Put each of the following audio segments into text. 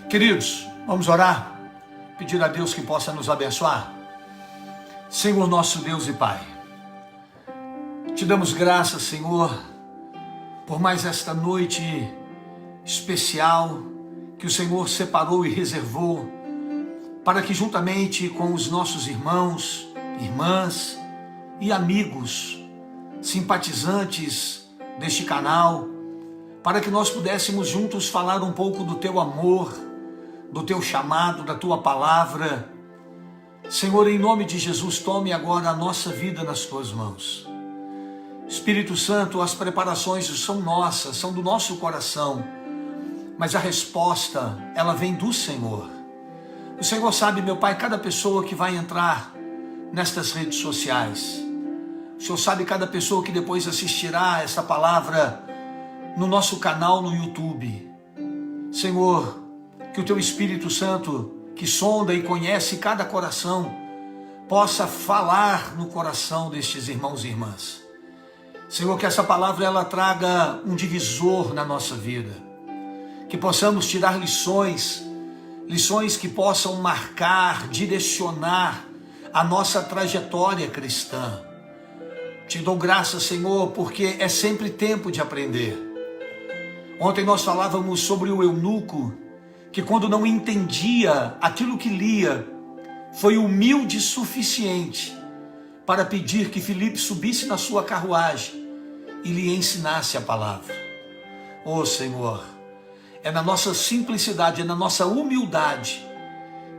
Queridos, vamos orar, pedir a Deus que possa nos abençoar. Senhor nosso Deus e Pai, te damos graças, Senhor, por mais esta noite especial que o Senhor separou e reservou para que juntamente com os nossos irmãos, irmãs e amigos, simpatizantes deste canal, para que nós pudéssemos juntos falar um pouco do Teu amor, do Teu chamado, da Tua palavra. Senhor, em nome de Jesus, tome agora a nossa vida nas Tuas mãos. Espírito Santo, as preparações são nossas, são do nosso coração, mas a resposta, ela vem do Senhor. O Senhor sabe, meu Pai, cada pessoa que vai entrar nestas redes sociais. O Senhor sabe cada pessoa que depois assistirá essa palavra no nosso canal no YouTube. Senhor, que o Teu Espírito Santo, que sonda e conhece cada coração, possa falar no coração destes irmãos e irmãs. Senhor, que essa palavra ela traga um divisor na nossa vida, que possamos tirar lições que possam marcar, direcionar a nossa trajetória cristã. Te dou graças, Senhor, porque é sempre tempo de aprender. Ontem nós falávamos sobre o eunuco, que quando não entendia aquilo que lia, foi humilde o suficiente para pedir que Filipe subisse na sua carruagem e lhe ensinasse a palavra. Oh Senhor, é na nossa simplicidade, é na nossa humildade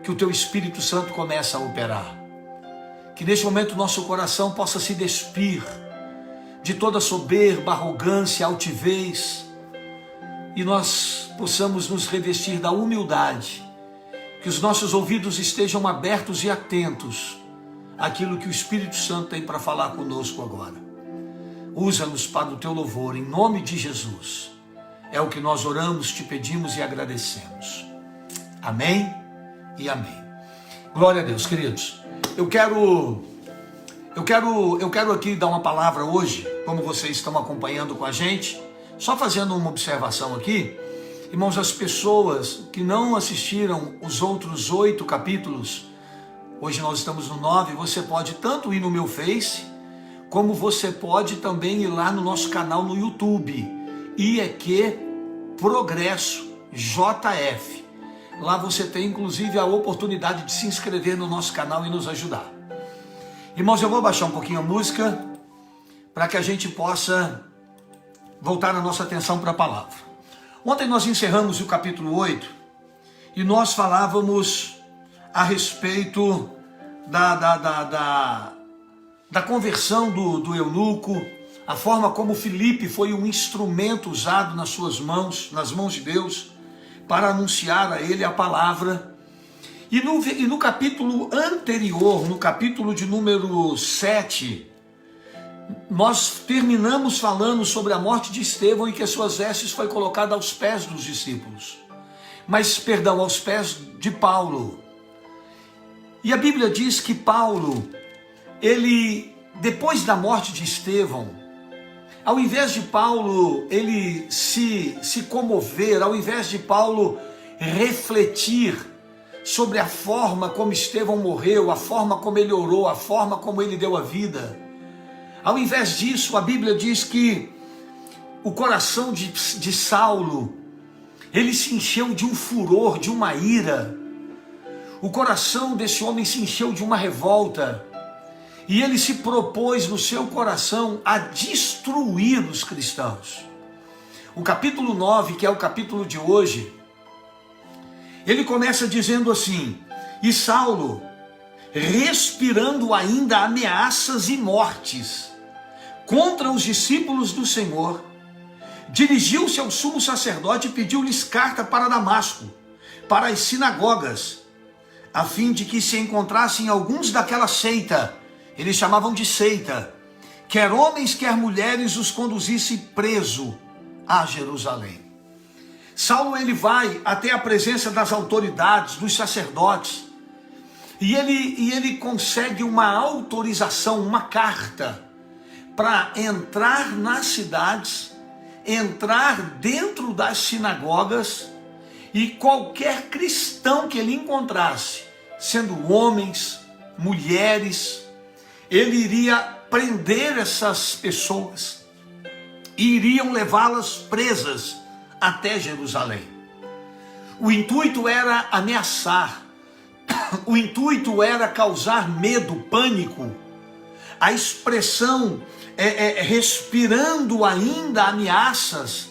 que o Teu Espírito Santo começa a operar. Que neste momento nosso coração possa se despir de toda soberba, arrogância, altivez, e nós possamos nos revestir da humildade, que os nossos ouvidos estejam abertos e atentos àquilo que o Espírito Santo tem para falar conosco agora. Usa-nos para o Teu louvor, em nome de Jesus. É o que nós oramos, te pedimos e agradecemos. Amém e amém. Glória a Deus, queridos. Eu quero aqui dar uma palavra hoje, como vocês estão acompanhando com a gente, só fazendo uma observação aqui. Irmãos, as pessoas que não assistiram os outros 8 capítulos, hoje nós estamos no 9, você pode tanto ir no meu Face, como você pode também ir lá no nosso canal no YouTube, IEQ Progresso JF. Lá você tem inclusive a oportunidade de se inscrever no nosso canal e nos ajudar. Irmãos, eu vou baixar um pouquinho a música para que a gente possa voltar a nossa atenção para a palavra. Ontem nós encerramos o capítulo 8 e nós falávamos a respeito da conversão do eunuco, a forma como Filipe foi um instrumento usado nas suas mãos, nas mãos de Deus, para anunciar a ele a palavra. E no capítulo anterior, no capítulo de número 7, nós terminamos falando sobre a morte de Estevão e que as suas vestes foi colocada aos pés dos discípulos. Aos pés de Paulo. E a Bíblia diz que Paulo, ele, depois da morte de Estevão, ao invés de Paulo ele se comover, ao invés de Paulo refletir sobre a forma como Estevão morreu, a forma como ele orou, a forma como ele deu a vida, ao invés disso, a Bíblia diz que o coração de Saulo, ele se encheu de um furor, de uma ira. O coração desse homem se encheu de uma revolta. E ele se propôs no seu coração a destruir os cristãos. O capítulo 9, que é o capítulo de hoje, ele começa dizendo assim: e Saulo, respirando ainda ameaças e mortes contra os discípulos do Senhor, dirigiu-se ao sumo sacerdote e pediu-lhes carta para Damasco, para as sinagogas, a fim de que se encontrassem alguns daquela seita, eles chamavam de seita, quer homens, quer mulheres, os conduzisse preso a Jerusalém. Saulo, ele vai até a presença das autoridades, dos sacerdotes, e ele consegue uma autorização, uma carta, para entrar nas cidades, entrar dentro das sinagogas E qualquer cristão que ele encontrasse, sendo homens, mulheres, ele iria prender essas pessoas e iriam levá-las presas até Jerusalém. O intuito era ameaçar, o intuito era causar medo, pânico. A expressão respirando ainda ameaças,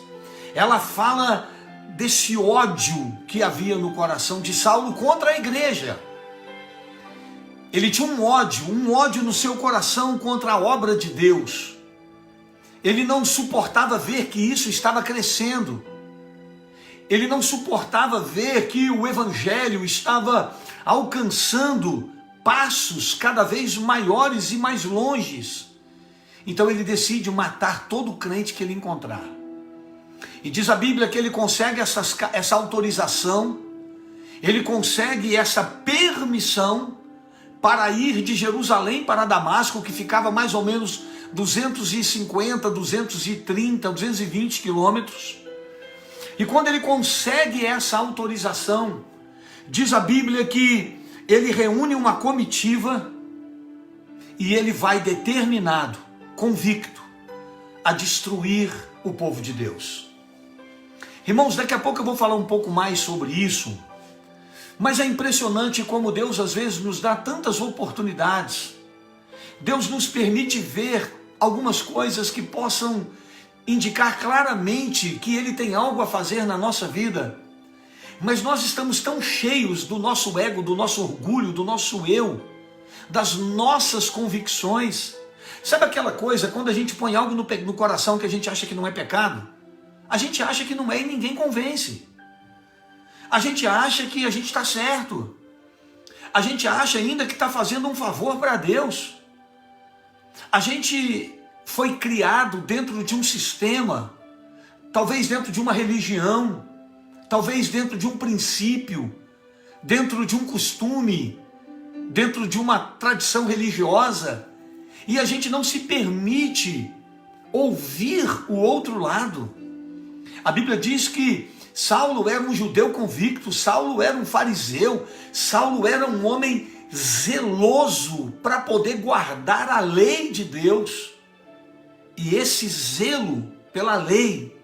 ela fala desse ódio que havia no coração de Saulo contra a igreja. Ele tinha um ódio no seu coração contra a obra de Deus. Ele não suportava ver que isso estava crescendo. Ele não suportava ver que o evangelho estava alcançando passos cada vez maiores e mais longes. Então ele decide matar todo crente que ele encontrar. E diz a Bíblia que ele consegue essa autorização, ele consegue essa permissão para ir de Jerusalém para Damasco, que ficava mais ou menos 250, 230, 220 quilômetros. E quando ele consegue essa autorização, diz a Bíblia que ele reúne uma comitiva e ele vai determinado, convicto, a destruir o povo de Deus. Irmãos, daqui a pouco eu vou falar um pouco mais sobre isso, mas é impressionante como Deus às vezes nos dá tantas oportunidades. Deus nos permite ver algumas coisas que possam indicar claramente que Ele tem algo a fazer na nossa vida. Mas nós estamos tão cheios do nosso ego, do nosso orgulho, do nosso eu, das nossas convicções. Sabe aquela coisa, quando a gente põe algo no coração que a gente acha que não é pecado? A gente acha que não é e ninguém convence. A gente acha que a gente está certo. A gente acha ainda que está fazendo um favor para Deus. A gente foi criado dentro de um sistema, talvez dentro de uma religião, talvez dentro de um princípio, dentro de um costume, dentro de uma tradição religiosa, e a gente não se permite ouvir o outro lado. A Bíblia diz que Saulo era um judeu convicto, Saulo era um fariseu, Saulo era um homem zeloso para poder guardar a lei de Deus. E esse zelo pela lei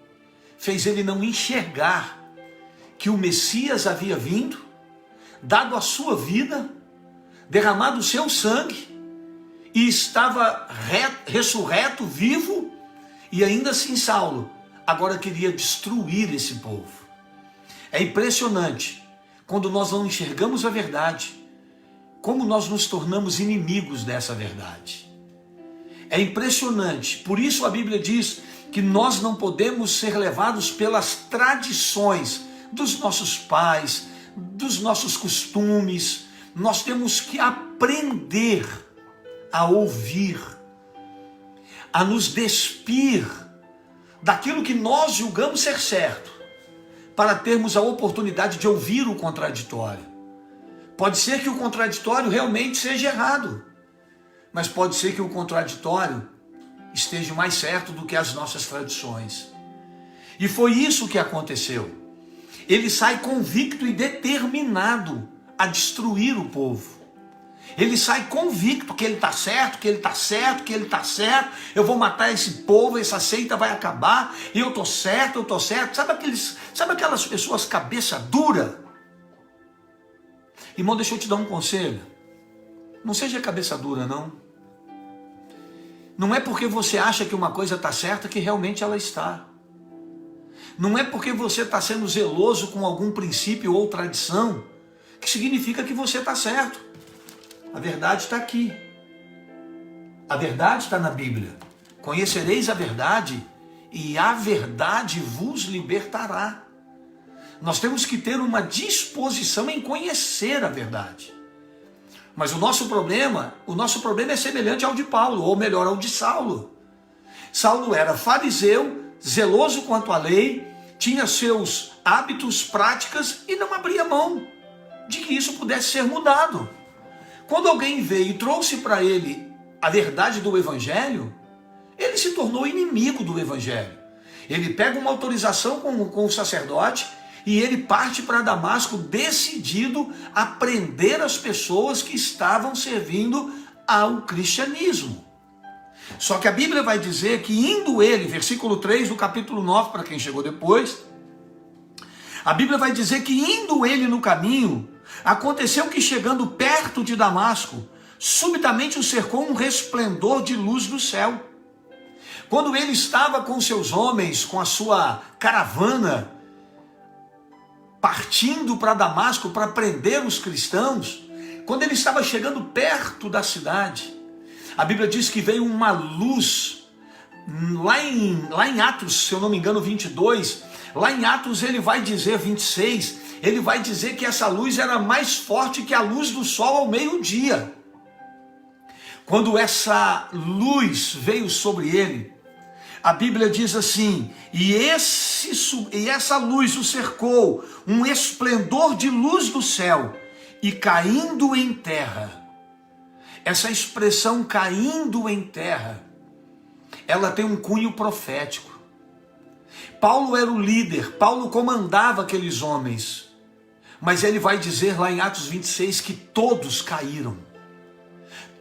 fez ele não enxergar que o Messias havia vindo, dado a sua vida, derramado o seu sangue, e estava ressurreto, vivo, e ainda assim Saulo agora queria destruir esse povo. É impressionante, quando nós não enxergamos a verdade, como nós nos tornamos inimigos dessa verdade. É impressionante, por isso a Bíblia diz que nós não podemos ser levados pelas tradições dos nossos pais, dos nossos costumes. Nós temos que aprender a ouvir, a nos despir daquilo que nós julgamos ser certo, para termos a oportunidade de ouvir o contraditório. Pode ser que o contraditório realmente seja errado, mas pode ser que o contraditório esteja mais certo do que as nossas tradições. E foi isso que aconteceu. Ele sai convicto e determinado a destruir o povo. Ele sai convicto que ele está certo, que ele está certo, que ele está certo. Eu vou matar esse povo, essa seita vai acabar, e eu estou certo, eu estou certo. Sabe aquelas pessoas cabeça dura? Irmão, deixa eu te dar um conselho. Não seja cabeça dura, não. Não é porque você acha que uma coisa está certa que realmente ela está. Não é porque você está sendo zeloso com algum princípio ou tradição que significa que você está certo. A verdade está aqui. A verdade está na Bíblia. Conhecereis a verdade e a verdade vos libertará. Nós temos que ter uma disposição em conhecer a verdade. Mas o nosso problema é semelhante ao de Paulo, ou melhor, ao de Saulo. Saulo era fariseu, zeloso quanto à lei, tinha seus hábitos, práticas e não abria mão de que isso pudesse ser mudado. Quando alguém veio e trouxe para ele a verdade do Evangelho, ele se tornou inimigo do Evangelho. Ele pega uma autorização com o sacerdote, E ele parte para Damasco decidido a prender as pessoas que estavam servindo ao cristianismo. Só que a Bíblia vai dizer que indo ele, versículo 3 do capítulo 9, para quem chegou depois, a Bíblia vai dizer que indo ele no caminho, aconteceu que chegando perto de Damasco, subitamente o cercou um resplendor de luz do céu. Quando ele estava com seus homens, com a sua caravana, partindo para Damasco para prender os cristãos, quando ele estava chegando perto da cidade, a Bíblia diz que veio uma luz, lá em Atos, se eu não me engano, 22, lá em Atos ele vai dizer, 26, ele vai dizer que essa luz era mais forte que a luz do sol ao meio-dia. Quando essa luz veio sobre ele, a Bíblia diz assim, e essa luz o cercou, um esplendor de luz do céu, e caindo em terra. Essa expressão caindo em terra, ela tem um cunho profético. Paulo era o líder, Paulo comandava aqueles homens, mas ele vai dizer lá em Atos 26 que todos caíram,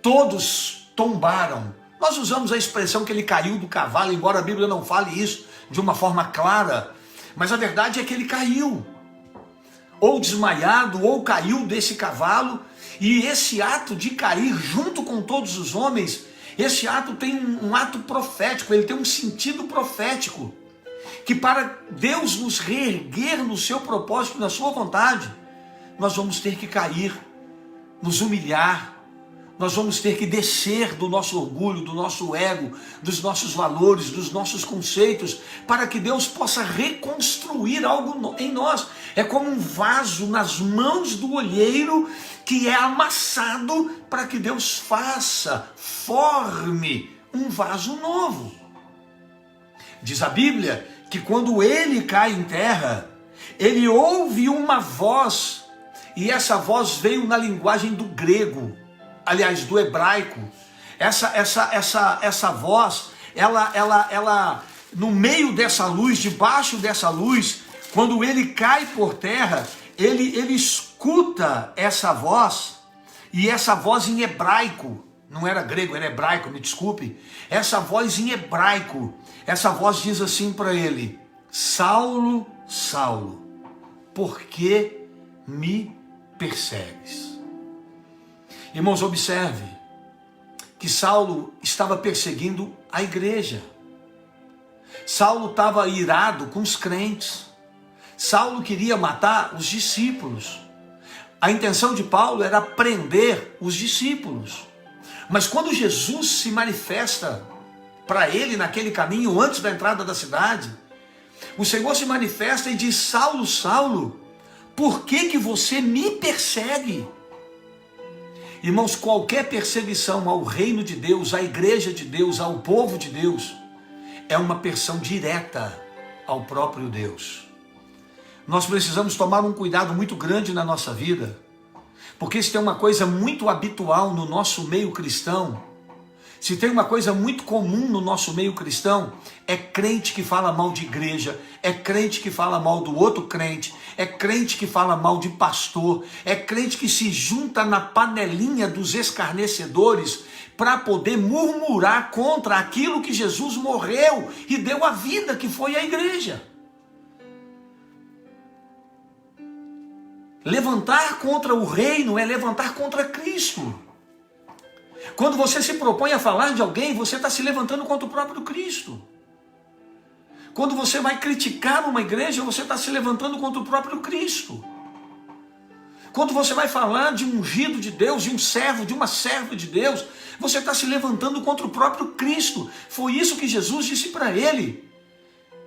todos tombaram. Nós usamos a expressão que ele caiu do cavalo, embora a Bíblia não fale isso de uma forma clara, mas a verdade é que ele caiu, ou desmaiado, ou caiu desse cavalo, e esse ato de cair junto com todos os homens, esse ato tem um ato profético, ele tem um sentido profético, que para Deus nos reerguer no seu propósito, na sua vontade, nós vamos ter que cair, nos humilhar, nós vamos ter que descer do nosso orgulho, do nosso ego, dos nossos valores, dos nossos conceitos, para que Deus possa reconstruir algo em nós. É como um vaso nas mãos do olheiro que é amassado para que Deus forme um vaso novo. Diz a Bíblia que quando ele cai em terra, ele ouve uma voz, e essa voz veio na linguagem do grego, aliás, do hebraico. Essa voz, ela no meio dessa luz, debaixo dessa luz, quando ele cai por terra, ele escuta essa voz, e essa voz em hebraico, não era grego, era hebraico, me desculpe, essa voz em hebraico, essa voz diz assim para ele: Saulo, Saulo, por que me persegues? Irmãos, observe que Saulo estava perseguindo a igreja. Saulo estava irado com os crentes. Saulo queria matar os discípulos. A intenção de Paulo era prender os discípulos. Mas quando Jesus se manifesta para ele naquele caminho antes da entrada da cidade, o Senhor se manifesta e diz: Saulo, Saulo, por que você me persegue? Irmãos, qualquer perseguição ao reino de Deus, à igreja de Deus, ao povo de Deus, é uma perseguição direta ao próprio Deus. Nós precisamos tomar um cuidado muito grande na nossa vida, porque se tem uma coisa muito habitual no nosso meio cristão, se tem uma coisa muito comum no nosso meio cristão, é crente que fala mal de igreja, é crente que fala mal do outro crente, é crente que fala mal de pastor, é crente que se junta na panelinha dos escarnecedores para poder murmurar contra aquilo que Jesus morreu e deu a vida, que foi a igreja. Levantar contra o reino é levantar contra Cristo. Quando você se propõe a falar de alguém, você está se levantando contra o próprio Cristo. Quando você vai criticar uma igreja, você está se levantando contra o próprio Cristo. Quando você vai falar de um ungido de Deus, de um servo, de uma serva de Deus, você está se levantando contra o próprio Cristo. Foi isso que Jesus disse para ele.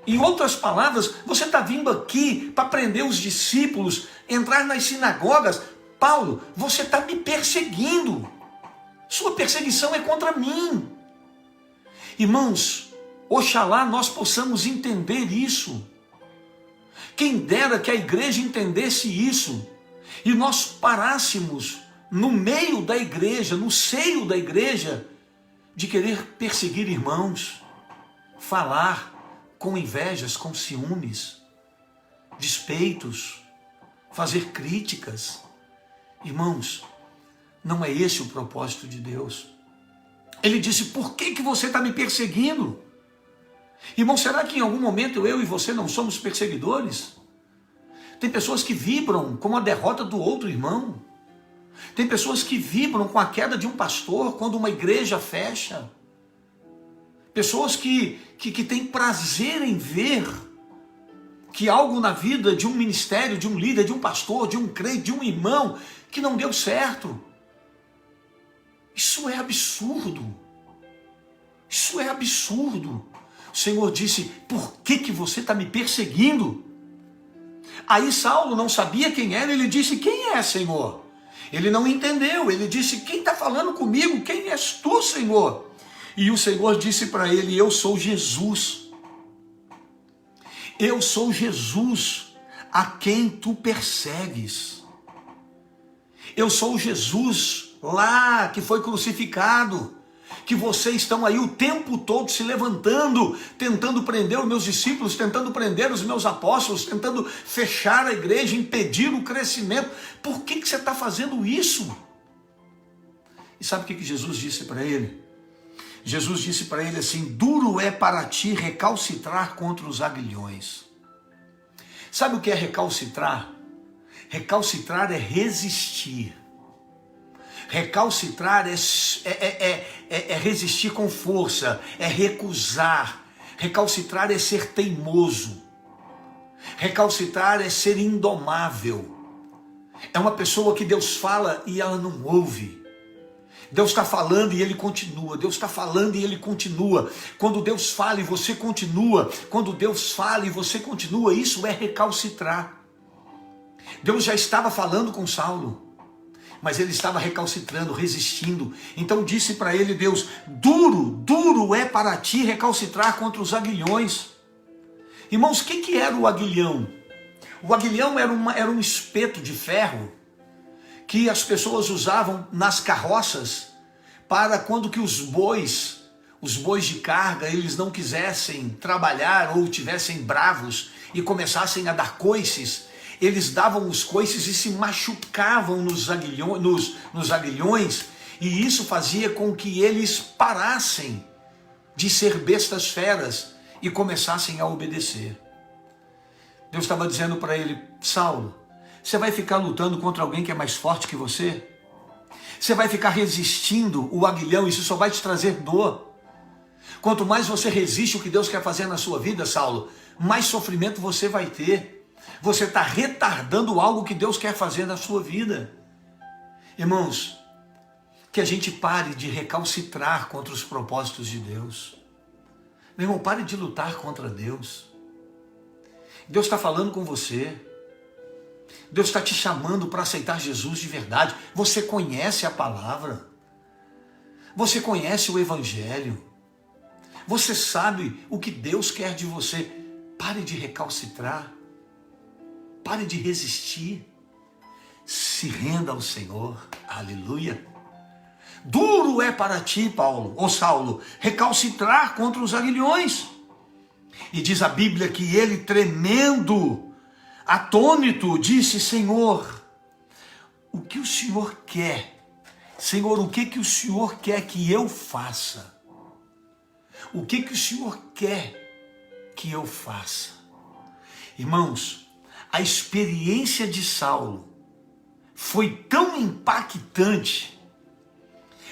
Em outras palavras, você está vindo aqui para prender os discípulos, entrar nas sinagogas. Paulo, você está me perseguindo. Sua perseguição é contra mim. Irmãos, oxalá nós possamos entender isso. Quem dera que a igreja entendesse isso e nós parássemos no meio da igreja, no seio da igreja, de querer perseguir irmãos, falar com invejas, com ciúmes, despeitos, fazer críticas. Irmãos, não é esse o propósito de Deus. Ele disse, por que você está me perseguindo? Irmão, será que em algum momento eu e você não somos perseguidores? Tem pessoas que vibram com a derrota do outro irmão. Tem pessoas que vibram com a queda de um pastor quando uma igreja fecha. Pessoas que têm prazer em ver que algo na vida de um ministério, de um líder, de um pastor, de um crente, de um irmão, que não deu certo. Isso é absurdo. Isso é absurdo. O Senhor disse, por que você está me perseguindo? Aí Saulo não sabia quem era, ele disse, quem é, Senhor? Ele não entendeu, ele disse, quem está falando comigo? Quem és tu, Senhor? E o Senhor disse para ele, eu sou Jesus. Eu sou Jesus, a quem tu persegues. Eu sou Jesus lá que foi crucificado, que vocês estão aí o tempo todo se levantando, tentando prender os meus discípulos, tentando prender os meus apóstolos, tentando fechar a igreja, impedir o crescimento. Por que você está fazendo isso? E sabe o que Jesus disse para ele? Jesus disse para ele assim, duro é para ti recalcitrar contra os aguilhões. Sabe o que é recalcitrar? Recalcitrar é resistir. Recalcitrar é resistir com força, é recusar. Recalcitrar é ser teimoso. Recalcitrar é ser indomável. É uma pessoa que Deus fala e ela não ouve. Deus está falando e ele continua. Deus está falando e ele continua. Quando Deus fala e você continua. Quando Deus fala e você continua, isso é recalcitrar. Deus já estava falando com Saulo, mas ele estava recalcitrando, resistindo. Então disse para ele Deus, duro é para ti recalcitrar contra os aguilhões. Irmãos, o que era o aguilhão? O aguilhão era um espeto de ferro que as pessoas usavam nas carroças para quando que os bois de carga, eles não quisessem trabalhar ou tivessem bravos e começassem a dar coices, eles davam os coices e se machucavam nos aguilhões, e isso fazia com que eles parassem de ser bestas feras e começassem a obedecer. Deus estava dizendo para ele, Saulo, você vai ficar lutando contra alguém que é mais forte que você? Você vai ficar resistindo o aguilhão, isso só vai te trazer dor. Quanto mais você resiste o que Deus quer fazer na sua vida, Saulo, mais sofrimento você vai ter. Você está retardando algo que Deus quer fazer na sua vida. Irmãos, que a gente pare de recalcitrar contra os propósitos de Deus. Meu irmão, pare de lutar contra Deus. Deus está falando com você. Deus está te chamando para aceitar Jesus de verdade. Você conhece a palavra. Você conhece o Evangelho. Você sabe o que Deus quer de você. Pare de recalcitrar. Pare de resistir. Se renda ao Senhor. Aleluia. Duro é para ti, Saulo, recalcitrar contra os aguilhões. E diz a Bíblia que ele, tremendo, atônito, disse, Senhor, o que o Senhor quer? Senhor, o que o Senhor quer que eu faça? O que o Senhor quer que eu faça? Irmãos, a experiência de Saulo foi tão impactante.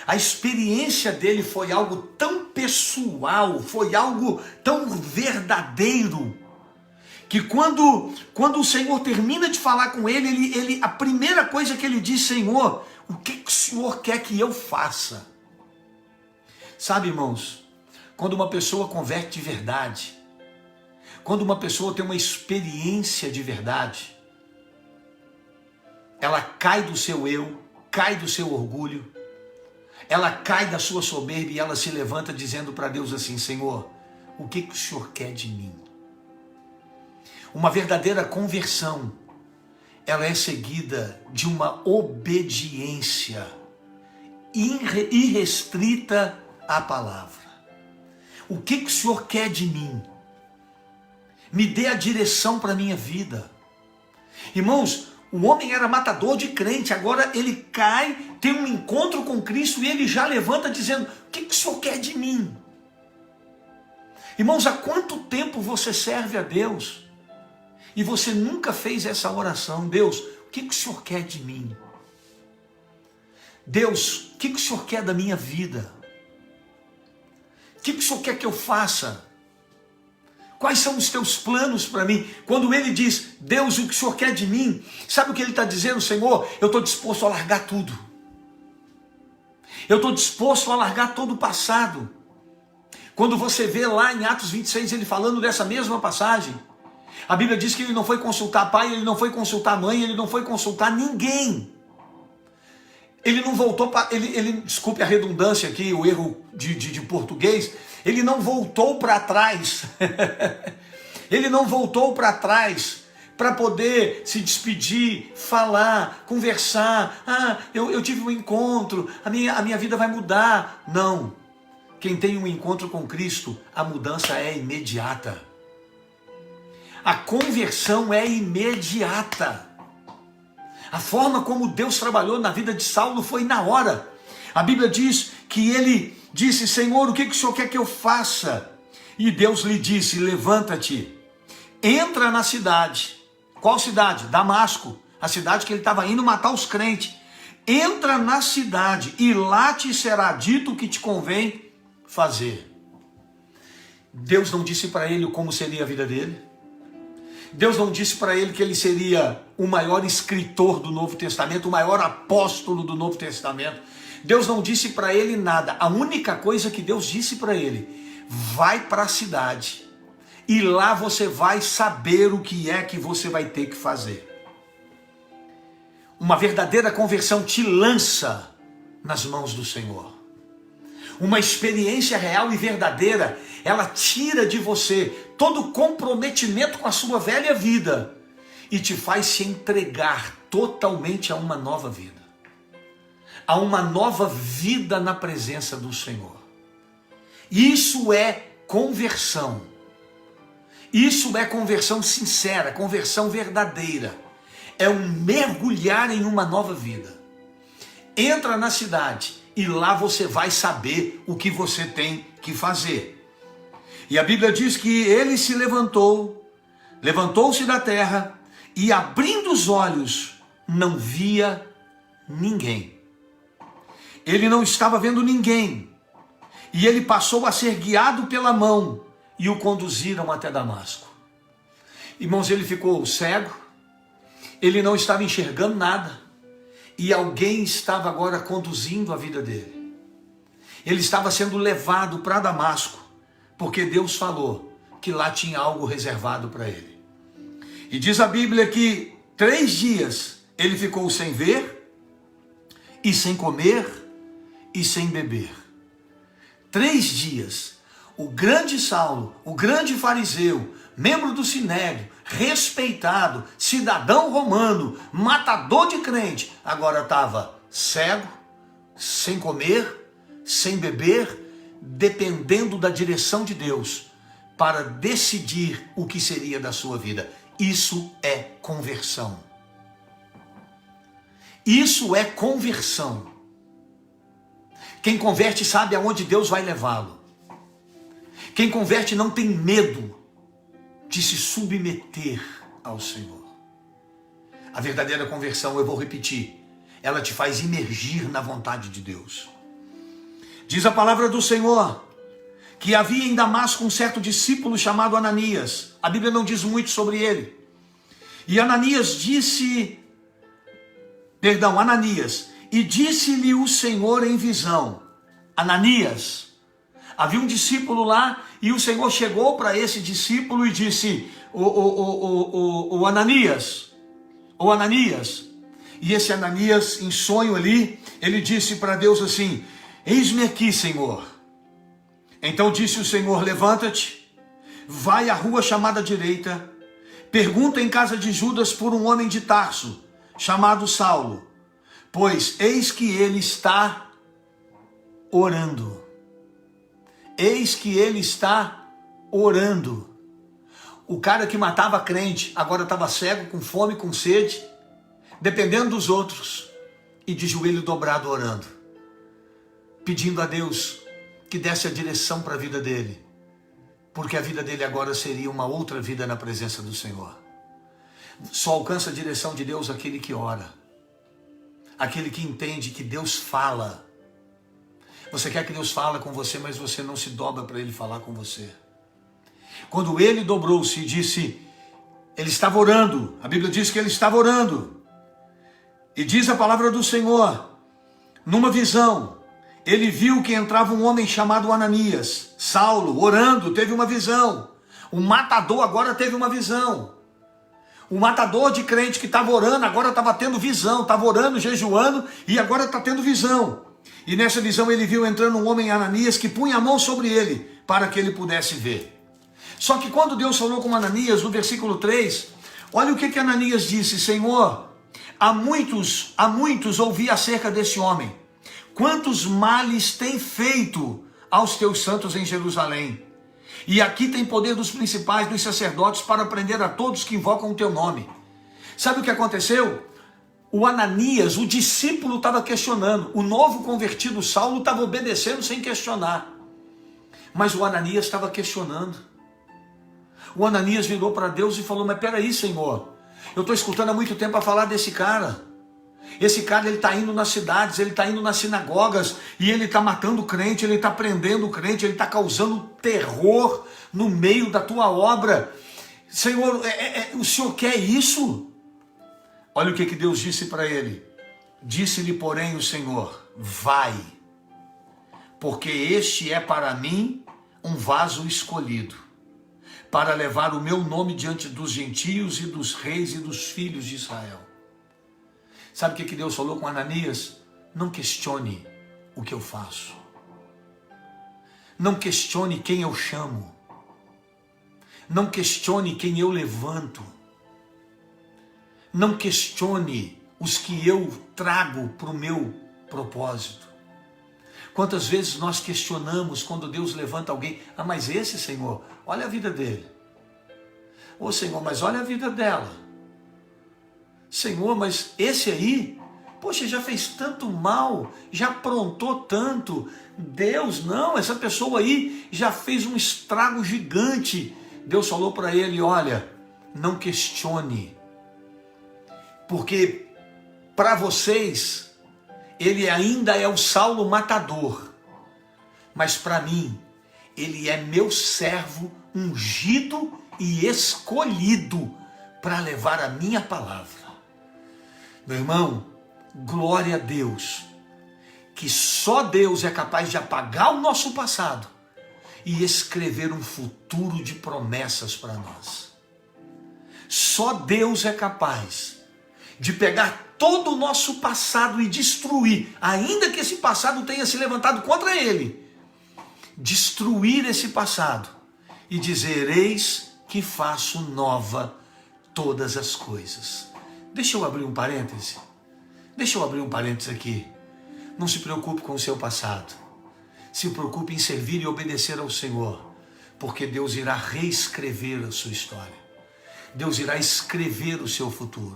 A experiência dele foi algo tão pessoal, foi algo tão verdadeiro, que quando o Senhor termina de falar com ele, a primeira coisa que ele diz, Senhor, o que o Senhor quer que eu faça? Sabe, irmãos, quando uma pessoa converte de verdade, quando uma pessoa tem uma experiência de verdade, ela cai do seu eu, cai do seu orgulho, ela cai da sua soberba e ela se levanta dizendo para Deus assim, Senhor, o que o Senhor quer de mim? Uma verdadeira conversão, ela é seguida de uma obediência irrestrita à palavra. O que o Senhor quer de mim? Me dê a direção para a minha vida. Irmãos, o homem era matador de crente, agora ele cai, tem um encontro com Cristo e ele já levanta dizendo: o que o Senhor quer de mim? Irmãos, há quanto tempo você serve a Deus e você nunca fez essa oração? Deus, o que o Senhor quer de mim? Deus, o que o Senhor quer da minha vida? O que o Senhor quer que eu faça? Quais são os teus planos para mim? Quando ele diz: Deus, o que o Senhor quer de mim? Sabe o que ele está dizendo? Senhor, eu estou disposto a largar tudo. Eu estou disposto a largar todo o passado. Quando você vê lá em Atos 26, ele falando dessa mesma passagem, a Bíblia diz que ele não foi consultar pai, ele não foi consultar mãe, ele não foi consultar ninguém. Ele não voltou para... desculpe a redundância aqui, o erro de português, ele não voltou para trás. Ele não voltou para trás para poder se despedir, falar, conversar. Eu tive um encontro, a minha vida vai mudar. Não. Quem tem um encontro com Cristo, a mudança é imediata. A conversão é imediata. A forma como Deus trabalhou na vida de Saulo foi na hora. A Bíblia diz que ele disse: Senhor, o que o Senhor quer que eu faça? E Deus lhe disse: levanta-te, entra na cidade. Qual cidade? Damasco, a cidade que ele estava indo matar os crentes. Entra na cidade e lá te será dito o que te convém fazer. Deus não disse para ele como seria a vida dele. Deus não disse para ele que ele seria o maior escritor do Novo Testamento, o maior apóstolo do Novo Testamento. Deus não disse para ele nada. A única coisa que Deus disse para ele: vai para a cidade e lá você vai saber o que é que você vai ter que fazer. Uma verdadeira conversão te lança nas mãos do Senhor. Uma experiência real e verdadeira, ela tira de você todo comprometimento com a sua velha vida e te faz se entregar totalmente a uma nova vida. A uma nova vida na presença do Senhor. Isso é conversão. Isso é conversão sincera, conversão verdadeira. É um mergulhar em uma nova vida. Entra na cidade e lá você vai saber o que você tem que fazer. E a Bíblia diz que ele se levantou-se da terra e abrindo os olhos não via ninguém. Ele não estava vendo ninguém. E ele passou a ser guiado pela mão e o conduziram até Damasco. Irmãos, ele ficou cego, ele não estava enxergando nada. E alguém estava agora conduzindo a vida dele. Ele estava sendo levado para Damasco, porque Deus falou que lá tinha algo reservado para ele. E diz a Bíblia que 3 dias ele ficou sem ver, e sem comer, e sem beber. 3 dias. O grande Saulo, o grande fariseu, membro do Sinédrio, respeitado, cidadão romano, matador de crente, agora estava cego, sem comer, sem beber, dependendo da direção de Deus para decidir o que seria da sua vida. Isso é conversão. Isso é conversão. Quem converte sabe aonde Deus vai levá-lo. Quem converte não tem medo de se submeter ao Senhor. A verdadeira conversão, eu vou repetir, ela te faz imergir na vontade de Deus. Diz a palavra do Senhor que havia em Damasco um certo discípulo chamado Ananias. A Bíblia não diz muito sobre ele. E Ananias, e disse-lhe o Senhor em visão: Ananias. Havia um discípulo lá e o Senhor chegou para esse discípulo e disse: Ananias. E esse Ananias, em sonho ali, ele disse para Deus assim: eis-me aqui, Senhor. Então disse o Senhor: levanta-te, vai à rua chamada direita, pergunta em casa de Judas por um homem de Tarso, chamado Saulo, pois eis que ele está orando. Eis que ele está orando. O cara que matava crente agora estava cego, com fome, com sede, dependendo dos outros e de joelho dobrado orando, pedindo a Deus que desse a direção para a vida dele, porque a vida dele agora seria uma outra vida na presença do Senhor. Só alcança a direção de Deus aquele que ora, aquele que entende que Deus fala. Você quer que Deus fale com você, mas você não se dobra para Ele falar com você. Quando ele dobrou-se e disse, ele estava orando, a Bíblia diz que ele estava orando, e diz a palavra do Senhor, numa visão, ele viu que entrava um homem chamado Ananias. Saulo, orando, teve uma visão. O matador agora teve uma visão. O matador de crente que estava orando, agora estava tendo visão, estava orando, jejuando, e agora está tendo visão. E nessa visão ele viu entrando um homem, Ananias, que punha a mão sobre ele, para que ele pudesse ver. Só que quando Deus falou com Ananias, no versículo 3, olha o que Ananias disse: Senhor, há muitos ouvi acerca desse homem. Quantos males tem feito aos teus santos em Jerusalém? E aqui tem poder dos principais, dos sacerdotes, para prender a todos que invocam o teu nome. Sabe o que aconteceu? O Ananias, o discípulo, estava questionando. O novo convertido Saulo estava obedecendo sem questionar. Mas o Ananias estava questionando. O Ananias virou para Deus e falou: mas peraí, Senhor, eu estou escutando há muito tempo a falar desse cara. Esse cara, ele está indo nas cidades, ele está indo nas sinagogas, e ele está matando crente, ele está prendendo crente, ele está causando terror no meio da tua obra. Senhor, o Senhor quer isso? Olha o que Deus disse para ele. Disse-lhe, porém, o Senhor: vai, porque este é para mim um vaso escolhido, para levar o meu nome diante dos gentios e dos reis e dos filhos de Israel. Sabe o que Deus falou com Ananias? Não questione o que eu faço. Não questione quem eu chamo. Não questione quem eu levanto. Não questione os que eu trago para o meu propósito. Quantas vezes nós questionamos quando Deus levanta alguém? Ah, mas esse, Senhor, olha a vida dele. Ô Senhor, mas olha a vida dela. Senhor, mas esse aí, poxa, já fez tanto mal, já aprontou tanto. Deus, não, essa pessoa aí já fez um estrago gigante. Deus falou para ele: olha, não questione, porque para vocês, ele ainda é o Saulo matador, mas para mim, ele é meu servo ungido e escolhido para levar a minha palavra. Meu irmão, glória a Deus, que só Deus é capaz de apagar o nosso passado e escrever um futuro de promessas para nós. Só Deus é capaz de pegar todo o nosso passado e destruir, ainda que esse passado tenha se levantado contra ele, destruir esse passado e dizer: eis que faço nova todas as coisas. Deixa eu abrir um parêntese. Deixa eu abrir um parêntese aqui. Não se preocupe com o seu passado. Se preocupe em servir e obedecer ao Senhor, porque Deus irá reescrever a sua história. Deus irá escrever o seu futuro.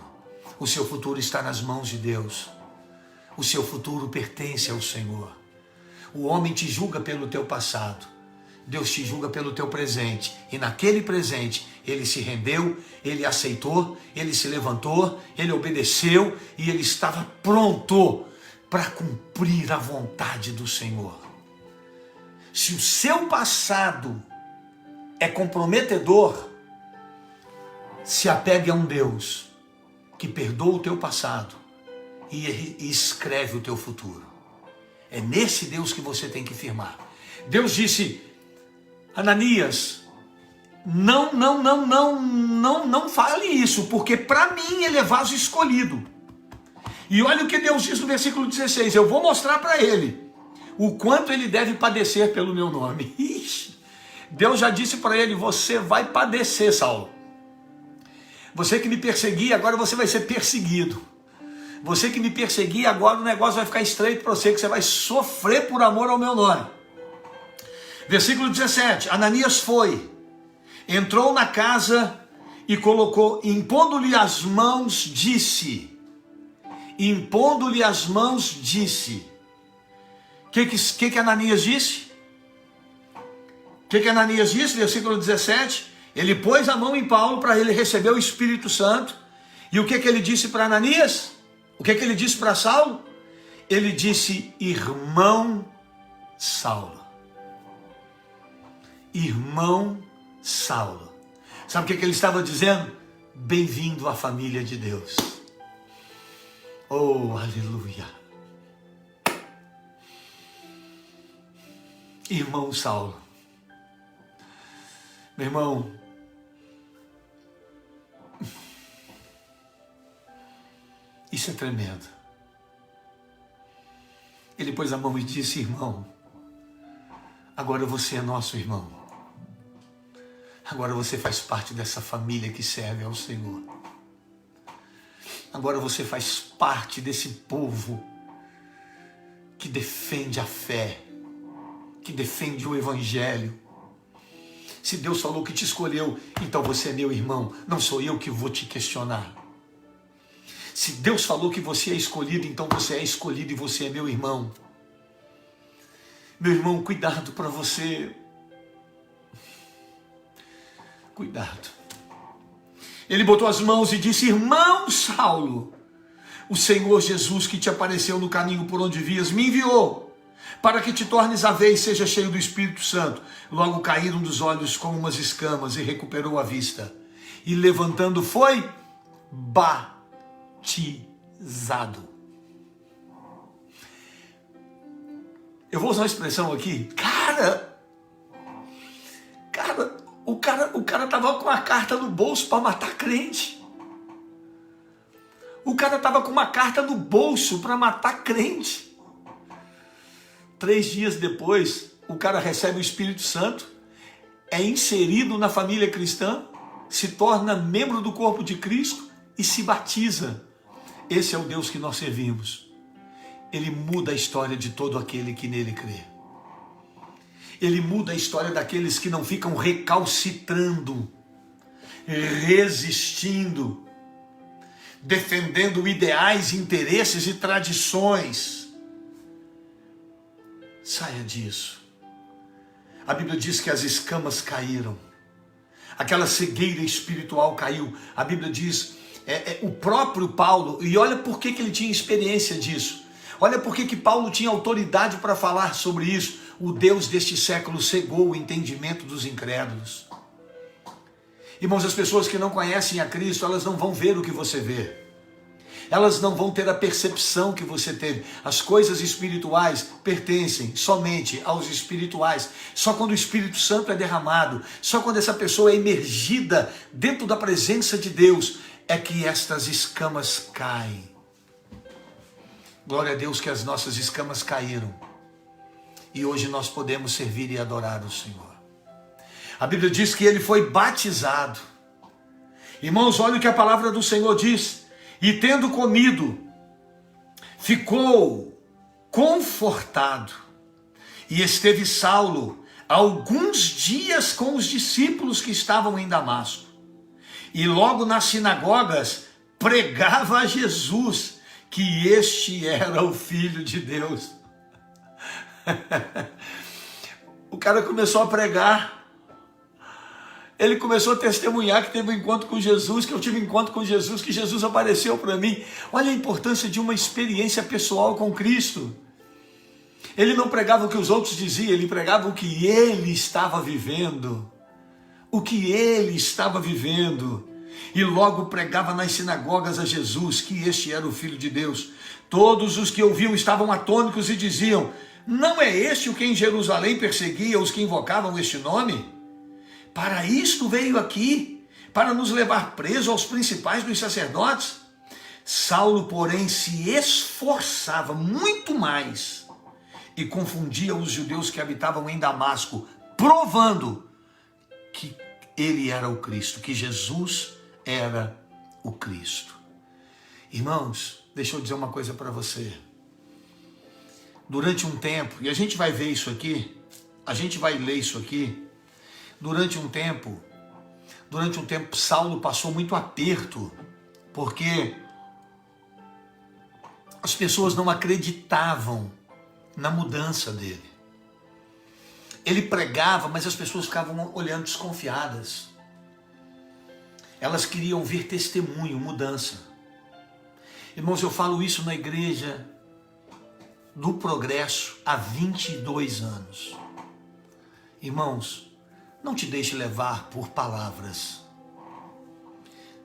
O seu futuro está nas mãos de Deus. O seu futuro pertence ao Senhor. O homem te julga pelo teu passado. Deus te julga pelo teu presente, e naquele presente ele se rendeu, ele aceitou, ele se levantou, ele obedeceu e ele estava pronto para cumprir a vontade do Senhor. Se o seu passado é comprometedor, se apegue a um Deus que perdoa o teu passado e escreve o teu futuro. É nesse Deus que você tem que firmar. Deus disse: Ananias, não fale isso, porque para mim ele é vaso escolhido. E olha o que Deus diz no versículo 16, eu vou mostrar para ele o quanto ele deve padecer pelo meu nome. Ixi, Deus já disse para ele: você vai padecer, Saulo. Você que me perseguia, agora você vai ser perseguido. Você que me perseguia, agora o negócio vai ficar estreito para você, que você vai sofrer por amor ao meu nome. Versículo 17, Ananias foi entrou na casa e colocou, impondo-lhe as mãos, disse. O que Ananias disse? O que Ananias disse? Versículo 17. Ele pôs a mão em Paulo para ele receber o Espírito Santo. E o que ele disse para Ananias? O que ele disse para Saulo? Ele disse, irmão Saulo. Irmão Saulo. Sabe o que ele estava dizendo? Bem-vindo à família de Deus. Oh, aleluia. Irmão Saulo. Meu irmão, isso é tremendo. Ele pôs a mão e disse, irmão, agora você é nosso irmão. Agora você faz parte dessa família que serve ao Senhor. Agora você faz parte desse povo que defende a fé, que defende o Evangelho. Se Deus falou que te escolheu, então você é meu irmão, não sou eu que vou te questionar. Se Deus falou que você é escolhido, então você é escolhido e você é meu irmão. Meu irmão, cuidado para você. Cuidado. Ele botou as mãos e disse, irmão Saulo, o Senhor Jesus que te apareceu no caminho por onde vias, me enviou, para que te tornes a ver e seja cheio do Espírito Santo. Logo caíram dos olhos como umas escamas e recuperou a vista. E levantando foi batizado. Eu vou usar uma expressão aqui. O cara tava com uma carta no bolso para matar crente. O cara tava com uma carta no bolso para matar crente. 3 dias depois, o cara recebe o Espírito Santo, é inserido na família cristã, se torna membro do corpo de Cristo e se batiza. Esse é o Deus que nós servimos. Ele muda a história de todo aquele que nele crê. Ele muda a história daqueles que não ficam recalcitrando, resistindo, defendendo ideais, interesses e tradições. Saia disso. A Bíblia diz que as escamas caíram. Aquela cegueira espiritual caiu. A Bíblia diz, o próprio Paulo, e olha por que ele tinha experiência disso. Olha por que Paulo tinha autoridade para falar sobre isso. O Deus deste século cegou o entendimento dos incrédulos. Irmãos, as pessoas que não conhecem a Cristo, elas não vão ver o que você vê. Elas não vão ter a percepção que você teve. As coisas espirituais pertencem somente aos espirituais. Só quando o Espírito Santo é derramado, só quando essa pessoa é imergida dentro da presença de Deus, é que estas escamas caem. Glória a Deus que as nossas escamas caíram. E hoje nós podemos servir e adorar o Senhor. A Bíblia diz que ele foi batizado. Irmãos, olha o que a palavra do Senhor diz. E tendo comido, ficou confortado. E esteve Saulo alguns dias com os discípulos que estavam em Damasco. E logo nas sinagogas pregava a Jesus que este era o Filho de Deus. O cara começou a pregar. Ele começou a testemunhar que teve um encontro com Jesus, que eu tive um encontro com Jesus, que Jesus apareceu para mim. Olha a importância de uma experiência pessoal com Cristo. Ele não pregava o que os outros diziam, ele pregava o que ele estava vivendo. O que ele estava vivendo. E logo pregava nas sinagogas a Jesus, que este era o Filho de Deus. Todos os que ouviam estavam atônicos e diziam, não é este o que em Jerusalém perseguia os que invocavam este nome? Para isto veio aqui, para nos levar preso aos principais dos sacerdotes. Saulo, porém, se esforçava muito mais e confundia os judeus que habitavam em Damasco, provando que ele era o Cristo, que Jesus era o Cristo. Irmãos, deixa eu dizer uma coisa para você. Durante um tempo, e a gente vai ver isso aqui, a gente vai ler isso aqui, durante um tempo, Durante um tempo, Saulo passou muito aperto, porque as pessoas não acreditavam na mudança dele. Ele pregava, mas as pessoas ficavam olhando desconfiadas. Elas queriam ver testemunho, mudança. Irmãos, eu falo isso na igreja do Progresso há 22 anos. Irmãos, não te deixe levar por palavras.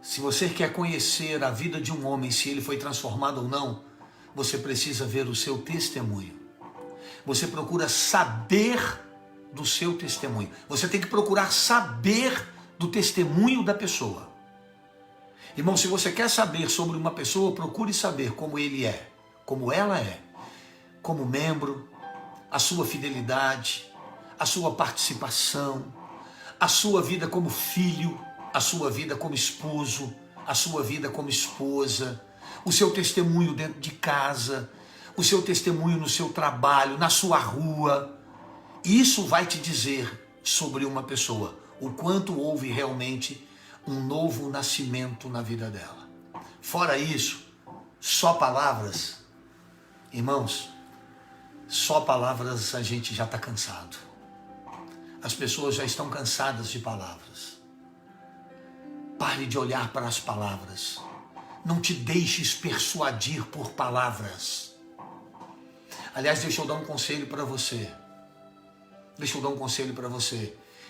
Se você quer conhecer a vida de um homem, se ele foi transformado ou não, você precisa ver o seu testemunho. Você procura saber do seu testemunho. Você tem que procurar saber do testemunho da pessoa. Irmão, se você quer saber sobre uma pessoa, procure saber como ele é, como ela é, como membro, a sua fidelidade, a sua participação, a sua vida como filho, a sua vida como esposo, a sua vida como esposa, o seu testemunho dentro de casa, o seu testemunho no seu trabalho, na sua rua. Isso vai te dizer sobre uma pessoa, o quanto houve realmente um novo nascimento na vida dela. Fora isso, só palavras, irmãos, só palavras a gente já está cansado. As pessoas já estão cansadas de palavras. Pare de olhar para as palavras. Não te deixes persuadir por palavras. Aliás, deixa eu dar um conselho para você.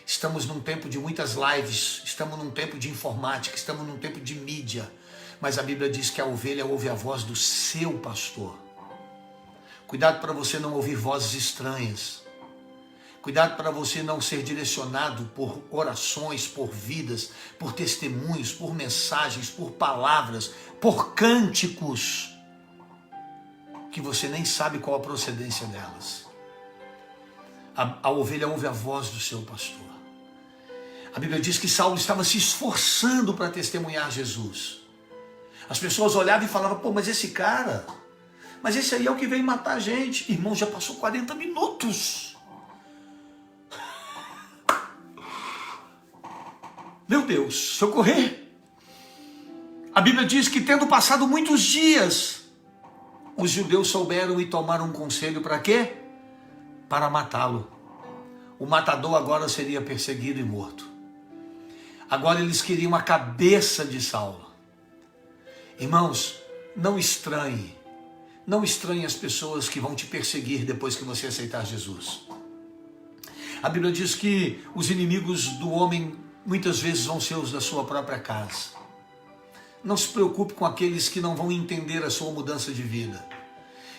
Estamos num tempo de muitas lives, estamos num tempo de informática, estamos num tempo de mídia, mas a Bíblia diz que a ovelha ouve a voz do seu pastor. Cuidado para você não ouvir vozes estranhas. Cuidado para você não ser direcionado por orações, por vidas, por testemunhos, por mensagens, por palavras, por cânticos, que você nem sabe qual a procedência delas. A ovelha ouve a voz do seu pastor. A Bíblia diz que Saulo estava se esforçando para testemunhar Jesus. As pessoas olhavam e falavam, pô, mas esse cara, mas esse aí é o que veio matar a gente. Irmão, já passou 40 minutos. Meu Deus, socorrer. A Bíblia diz que tendo passado muitos dias, os judeus souberam e tomaram um conselho para quê? Para matá-lo. O matador agora seria perseguido e morto. Agora eles queriam a cabeça de Saulo. Irmãos, não estranhe as pessoas que vão te perseguir depois que você aceitar Jesus. A Bíblia diz que os inimigos do homem muitas vezes vão ser os da sua própria casa. Não se preocupe com aqueles que não vão entender a sua mudança de vida,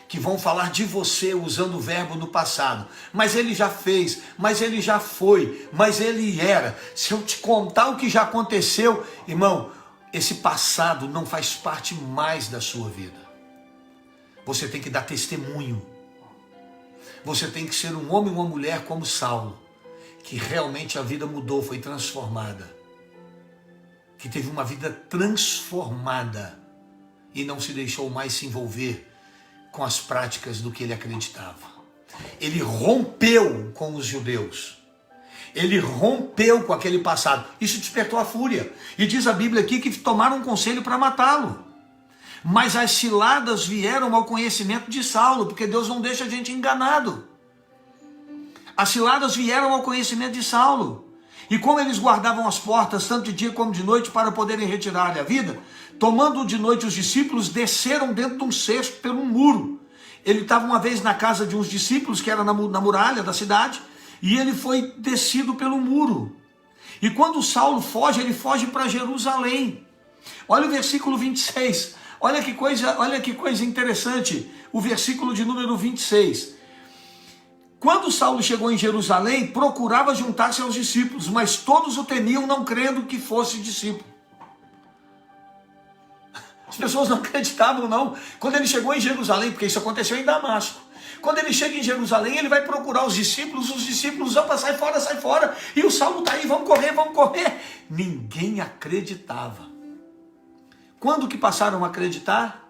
que vão falar de você usando o verbo no passado. Mas ele já fez, mas ele já foi, mas ele era. Se eu te contar o que já aconteceu, irmão, esse passado não faz parte mais da sua vida. Você tem que dar testemunho. Você tem que ser um homem ou uma mulher como Saulo, que realmente a vida mudou, foi transformada. Que teve uma vida transformada e não se deixou mais se envolver com as práticas do que ele acreditava. Ele rompeu com os judeus. Ele rompeu com aquele passado. Isso despertou a fúria. E diz a Bíblia aqui que tomaram um conselho para matá-lo. Mas as ciladas vieram ao conhecimento de Saulo, porque Deus não deixa a gente enganado. As ciladas vieram ao conhecimento de Saulo. E como eles guardavam as portas, tanto de dia como de noite, para poderem retirar-lhe a vida, tomando de noite os discípulos, desceram dentro de um cesto pelo muro. Ele estava uma vez na casa de uns discípulos, que era na muralha da cidade, e ele foi descido pelo muro. E quando Saulo foge, ele foge para Jerusalém. Olha o versículo 26. Olha que coisa interessante. O versículo de número 26. Quando Saulo chegou em Jerusalém, procurava juntar-se aos discípulos, mas todos o temiam, não crendo que fosse discípulo. As pessoas não acreditavam, não. Quando ele chegou em Jerusalém, porque isso aconteceu em Damasco. Quando ele chega em Jerusalém, ele vai procurar os discípulos vão sai fora. E o Saulo está aí, vamos correr. Ninguém acreditava. Quando que passaram a acreditar?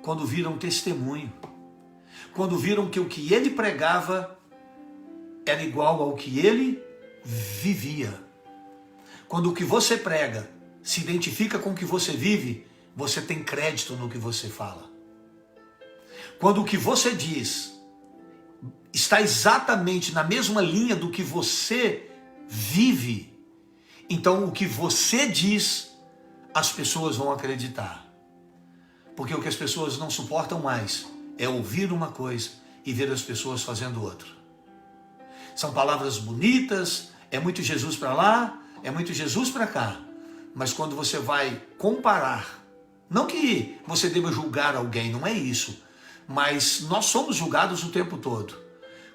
Quando viram testemunho. Quando viram que o que ele pregava era igual ao que ele vivia. Quando o que você prega se identifica com o que você vive, você tem crédito no que você fala. Quando o que você diz está exatamente na mesma linha do que você vive, então o que você diz, as pessoas vão acreditar. Porque o que as pessoas não suportam mais é ouvir uma coisa e ver as pessoas fazendo outra. São palavras bonitas, é muito Jesus para lá, é muito Jesus para cá. Mas quando você vai comparar, não que você deva julgar alguém, não é isso. Mas nós somos julgados o tempo todo.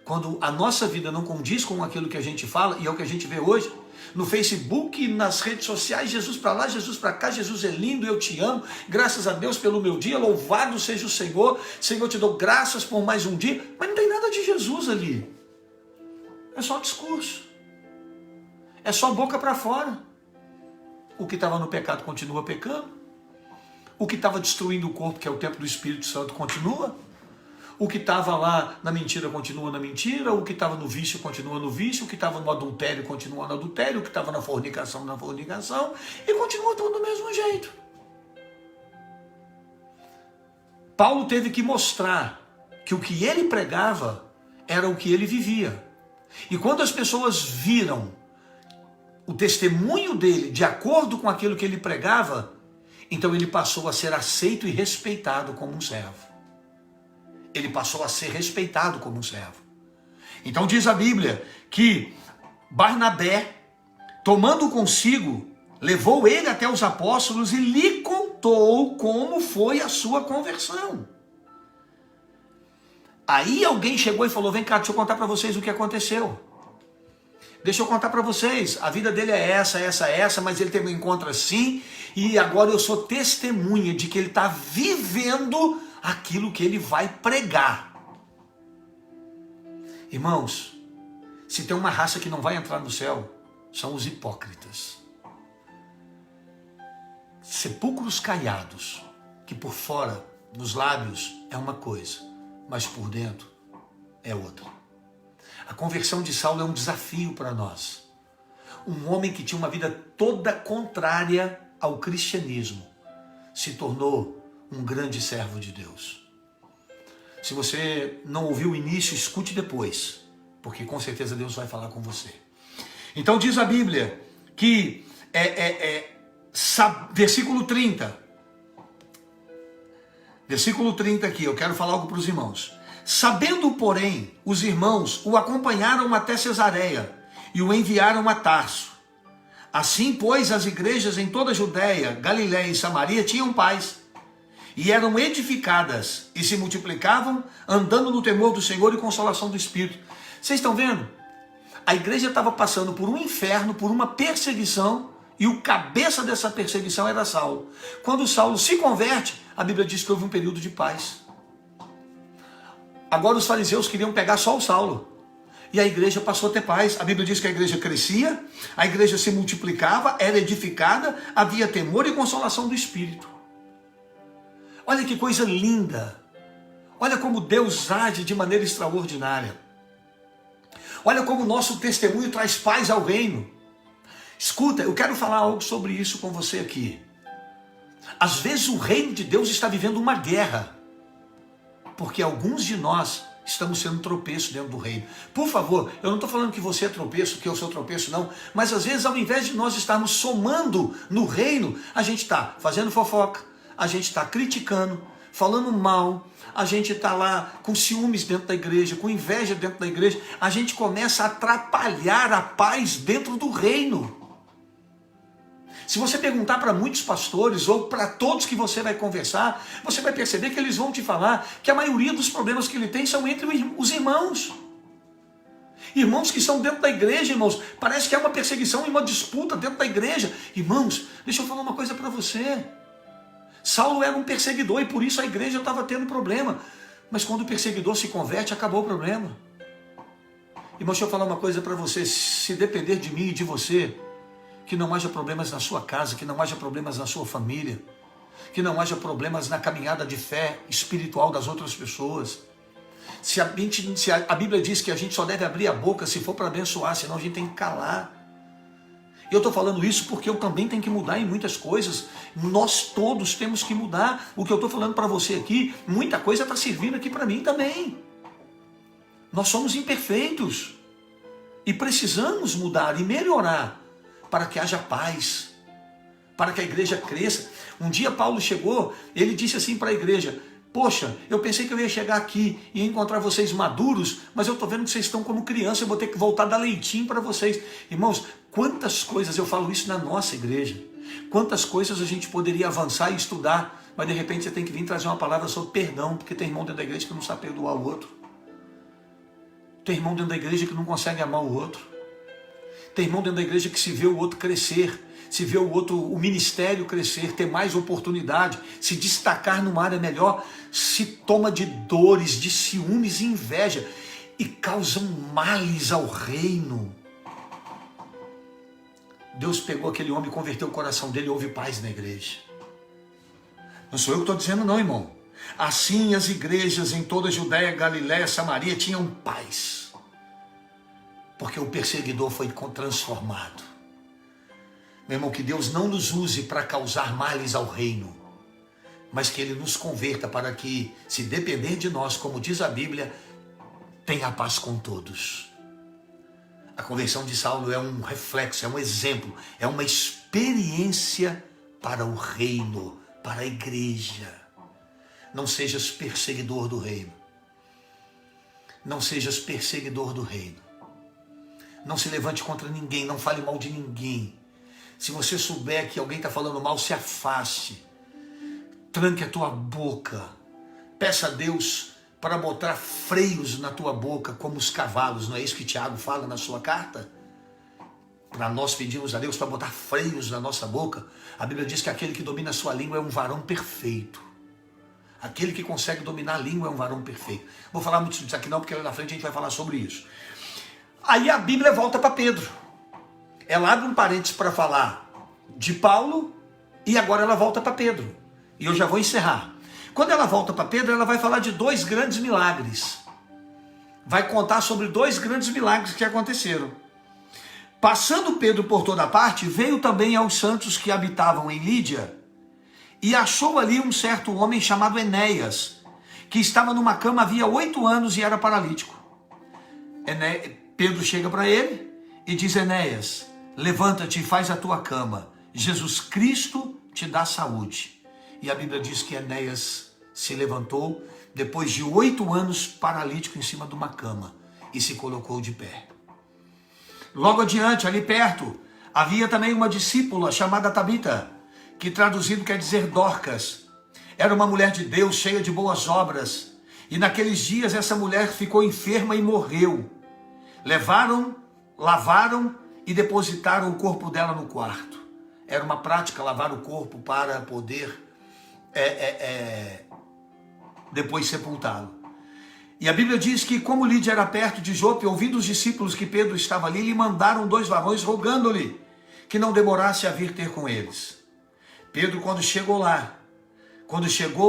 Quando a nossa vida não condiz com aquilo que a gente fala, e é o que a gente vê hoje, no Facebook, nas redes sociais, Jesus para lá, Jesus para cá, Jesus é lindo, eu te amo, graças a Deus pelo meu dia, louvado seja o Senhor, Senhor, te dou graças por mais um dia, mas não tem nada de Jesus ali. É só discurso. É só boca para fora. O que estava no pecado continua pecando. O que estava destruindo o corpo, que é o templo do Espírito Santo, continua. O que estava lá na mentira continua na mentira, o que estava no vício continua no vício, o que estava no adultério continua no adultério, o que estava na fornicação, e continua tudo do mesmo jeito. Paulo teve que mostrar que o que ele pregava era o que ele vivia. E quando as pessoas viram o testemunho dele de acordo com aquilo que ele pregava, então ele passou a ser aceito e respeitado como um servo. Ele passou a ser respeitado como um servo. Então diz a Bíblia que Barnabé, tomando consigo, levou ele até os apóstolos e lhe contou como foi a sua conversão. Aí alguém chegou e falou, vem cá, deixa eu contar para vocês o que aconteceu. Deixa eu contar para vocês, a vida dele é essa, mas ele teve um encontro assim, e agora eu sou testemunha de que ele está vivendo aquilo que ele vai pregar. Irmãos, se tem uma raça que não vai entrar no céu, são os hipócritas. Sepulcros caiados, que por fora, nos lábios, é uma coisa, mas por dentro é outra. A conversão de Saulo é um desafio para nós. Um homem que tinha uma vida toda contrária ao cristianismo se tornou um grande servo de Deus. Se você não ouviu o início, escute depois, porque com certeza Deus vai falar com você. Então diz a Bíblia que, versículo 30 aqui, eu quero falar algo para os irmãos. Sabendo, porém, os irmãos o acompanharam até Cesareia e o enviaram a Tarso. Assim, pois, as igrejas em toda a Judéia, Galiléia e Samaria tinham paz, e eram edificadas, e se multiplicavam, andando no temor do Senhor e consolação do Espírito. Vocês estão vendo? A igreja estava passando por um inferno, por uma perseguição, e o cabeça dessa perseguição era Saulo. Quando Saulo se converte, a Bíblia diz que houve um período de paz. Agora os fariseus queriam pegar só o Saulo. E a igreja passou a ter paz. A Bíblia diz que a igreja crescia, a igreja se multiplicava, era edificada, havia temor e consolação do Espírito. Olha que coisa linda. Olha como Deus age de maneira extraordinária. Olha como o nosso testemunho traz paz ao reino. Escuta, eu quero falar algo sobre isso com você aqui. Às vezes o reino de Deus está vivendo uma guerra, porque alguns de nós estamos sendo tropeço dentro do reino. Por favor, eu não estou falando que você é tropeço, que eu sou tropeço, não. Mas às vezes, ao invés de nós estarmos somando no reino, a gente está fazendo fofoca, a gente está criticando, falando mal, a gente está lá com ciúmes dentro da igreja, com inveja dentro da igreja. A gente começa a atrapalhar a paz dentro do reino. Se você perguntar para muitos pastores ou para todos que você vai conversar, você vai perceber que eles vão te falar que a maioria dos problemas que ele tem são entre os irmãos. Irmãos que estão dentro da igreja, irmãos. Parece que é uma perseguição e uma disputa dentro da igreja. Irmãos, deixa eu falar uma coisa para você. Saulo era um perseguidor e por isso a igreja estava tendo problema. Mas quando o perseguidor se converte, acabou o problema. Irmão, deixa eu falar uma coisa para você. Se depender de mim e de você, que não haja problemas na sua casa, que não haja problemas na sua família, que não haja problemas na caminhada de fé espiritual das outras pessoas. Se a Bíblia diz que a gente só deve abrir a boca se for para abençoar, senão a gente tem que calar. Eu estou falando isso porque eu também tenho que mudar em muitas coisas. Nós todos temos que mudar. O que eu estou falando para você aqui, muita coisa está servindo aqui para mim também. Nós somos imperfeitos e precisamos mudar e melhorar para que haja paz, para que a igreja cresça. Um dia Paulo chegou, ele disse assim para a igreja: poxa, eu pensei que eu ia chegar aqui e encontrar vocês maduros, mas eu estou vendo que vocês estão como criança, eu vou ter que voltar a dar leitinho para vocês. Irmãos, quantas coisas, eu falo isso na nossa igreja, quantas coisas a gente poderia avançar e estudar, mas de repente você tem que vir trazer uma palavra sobre perdão, porque tem irmão dentro da igreja que não sabe perdoar o outro. Tem irmão dentro da igreja que não consegue amar o outro. Tem irmão dentro da igreja que se vê o outro crescer, se vê o outro, o ministério crescer, ter mais oportunidade, se destacar numa área melhor, se toma de dores, de ciúmes e inveja e causam males ao reino. Deus pegou aquele homem e converteu o coração dele e houve paz na igreja. Não sou eu que estou dizendo não, irmão. Assim as igrejas em toda a Judéia, Galiléia, Samaria tinham paz, porque o perseguidor foi transformado. Meu irmão, que Deus não nos use para causar males ao reino, mas que Ele nos converta para que, se depender de nós, como diz a Bíblia, tenha paz com todos. A conversão de Saulo é um reflexo, é um exemplo, é uma experiência para o reino, para a igreja. Não sejas perseguidor do reino. Não sejas perseguidor do reino. Não se levante contra ninguém, não fale mal de ninguém. Se você souber que alguém está falando mal, se afaste. Tranque a tua boca. Peça a Deus para botar freios na tua boca, como os cavalos. Não é isso que Tiago fala na sua carta? Para nós pedimos a Deus para botar freios na nossa boca. A Bíblia diz que aquele que domina a sua língua é um varão perfeito. Aquele que consegue dominar a língua é um varão perfeito. Vou falar muito disso aqui não, porque lá na frente a gente vai falar sobre isso. Aí a Bíblia volta para Pedro. Ela abre um parênteses para falar de Paulo e agora ela volta para Pedro. E eu já vou encerrar. Quando ela volta para Pedro, ela vai falar de 2 grandes milagres. Vai contar sobre 2 grandes milagres que aconteceram. Passando Pedro por toda parte, veio também aos santos que habitavam em Lídia e achou ali um certo homem chamado Enéas, que estava numa cama havia 8 anos e era paralítico. Pedro chega para ele e diz: Enéas, levanta-te e faz a tua cama. Jesus Cristo te dá saúde. E a Bíblia diz que Enéas se levantou depois de 8 anos paralítico em cima de uma cama e se colocou de pé. Logo adiante, ali perto, havia também uma discípula chamada Tabita, que traduzido quer dizer Dorcas. Era uma mulher de Deus, cheia de boas obras. E naqueles dias essa mulher ficou enferma e morreu. Levaram, lavaram e depositaram o corpo dela no quarto. Era uma prática lavar o corpo para poder depois sepultá-lo. E a Bíblia diz que, como Lídia era perto de Jope, ouvindo os discípulos que Pedro estava ali, lhe mandaram 2 varões rogando-lhe que não demorasse a vir ter com eles. Pedro, quando chegou,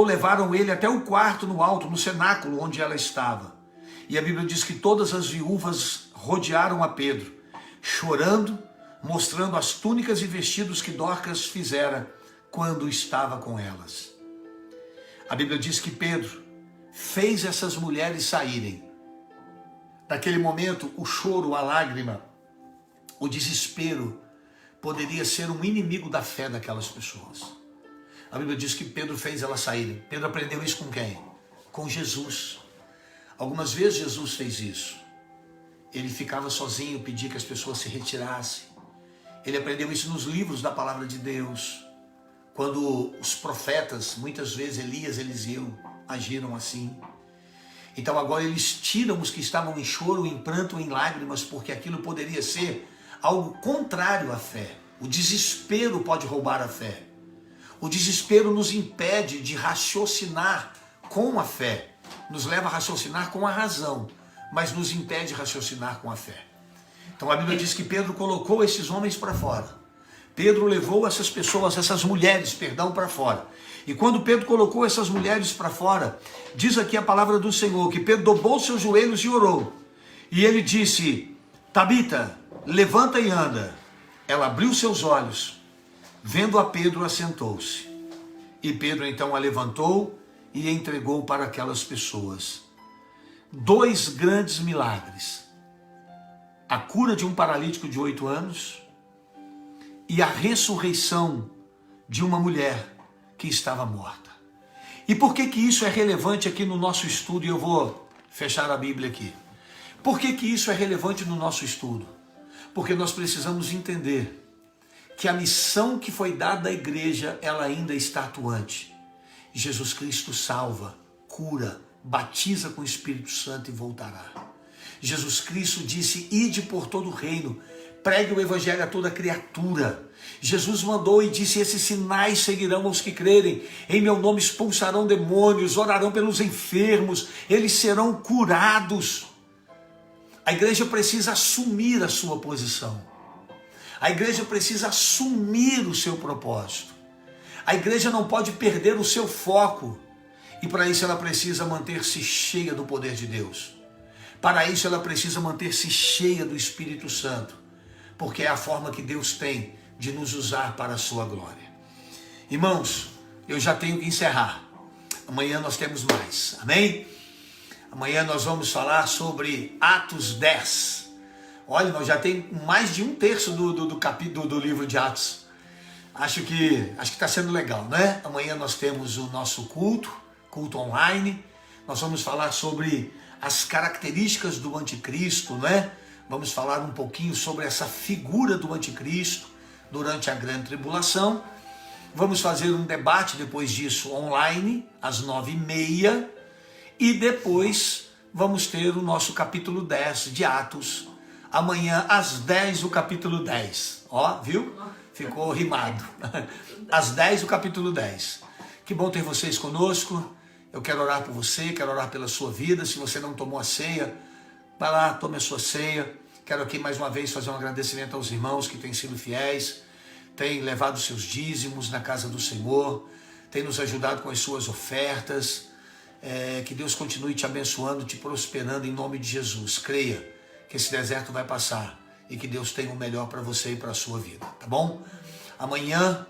levaram ele até o quarto no alto, no cenáculo onde ela estava. E a Bíblia diz que todas as viúvas rodearam a Pedro, chorando, mostrando as túnicas e vestidos que Dorcas fizera quando estava com elas. A Bíblia diz que Pedro fez essas mulheres saírem. Naquele momento, o choro, a lágrima, o desespero poderia ser um inimigo da fé daquelas pessoas. A Bíblia diz que Pedro fez elas saírem. Pedro aprendeu isso com quem? Com Jesus. Algumas vezes Jesus fez isso. Ele ficava sozinho, pedia que as pessoas se retirassem. Ele aprendeu isso nos livros da palavra de Deus. Quando os profetas, muitas vezes Elias, Eliseu, agiram assim. Então agora eles tiram os que estavam em choro, em pranto, em lágrimas, porque aquilo poderia ser algo contrário à fé. O desespero pode roubar a fé. O desespero nos impede de raciocinar com a fé. Nos leva a raciocinar com a razão, mas nos impede de raciocinar com a fé. Então a Bíblia diz que Pedro colocou esses homens para fora. Pedro levou essas pessoas, essas mulheres, para fora. E quando Pedro colocou essas mulheres para fora, diz aqui a palavra do Senhor, que Pedro dobrou seus joelhos e orou. E ele disse: Tabita, levanta e anda. ela abriu seus olhos, vendo a Pedro, assentou-se. E Pedro então a levantou e a entregou para aquelas pessoas. 2 grandes milagres. A cura de um paralítico de 8 anos e a ressurreição de uma mulher que estava morta. E por que isso é relevante aqui no nosso estudo? E eu vou fechar a Bíblia aqui. Por que isso é relevante no nosso estudo? Porque nós precisamos entender que a missão que foi dada à igreja, ela ainda está atuante. Jesus Cristo salva, cura, batiza com o Espírito Santo e voltará. Jesus Cristo disse, ide por todo o reino, pregue o evangelho a toda criatura. Jesus mandou e disse, esses sinais seguirão aos que crerem. Em meu nome expulsarão demônios, orarão pelos enfermos, eles serão curados. A igreja precisa assumir a sua posição. A igreja precisa assumir o seu propósito. A igreja não pode perder o seu foco. E para isso ela precisa manter-se cheia do poder de Deus. Para isso ela precisa manter-se cheia do Espírito Santo. Porque é a forma que Deus tem de nos usar para a sua glória. Irmãos, eu já tenho que encerrar. Amanhã nós temos mais. Amém? Amanhã nós vamos falar sobre Atos 10. Olha, nós já tem mais de 1/3 do capítulo do livro de Atos. Acho que está sendo legal, né? Amanhã nós temos o nosso culto online. Nós vamos falar sobre as características do anticristo, né? Vamos falar um pouquinho sobre essa figura do anticristo durante a grande tribulação. Vamos fazer um debate depois disso online, às 9h30. E depois vamos ter o nosso capítulo 10 de Atos. Amanhã, às 10, o capítulo 10. Ó, viu? Ficou rimado. Às 10, o capítulo 10. Que bom ter vocês conosco. Eu quero orar por você, quero orar pela sua vida. Se você não tomou a ceia, vai lá, tome a sua ceia. Quero aqui mais uma vez fazer um agradecimento aos irmãos que têm sido fiéis, têm levado seus dízimos na casa do Senhor, têm nos ajudado com as suas ofertas. Que Deus continue te abençoando, te prosperando em nome de Jesus. Creia que esse deserto vai passar e que Deus tem o melhor para você e para a sua vida, tá bom? Amanhã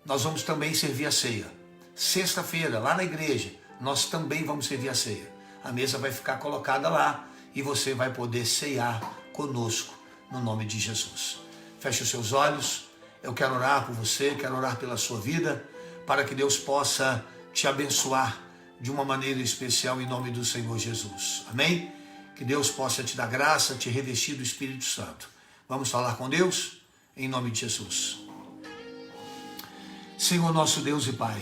nós vamos também servir a ceia. Sexta-feira, lá na igreja, nós também vamos servir a ceia. A mesa vai ficar colocada lá e você vai poder ceiar conosco no nome de Jesus. Feche os seus olhos. Eu quero orar por você, quero orar pela sua vida, para que Deus possa te abençoar de uma maneira especial em nome do Senhor Jesus. Amém? Que Deus possa te dar graça, te revestir do Espírito Santo. Vamos falar com Deus? Em nome de Jesus. Senhor nosso Deus e Pai,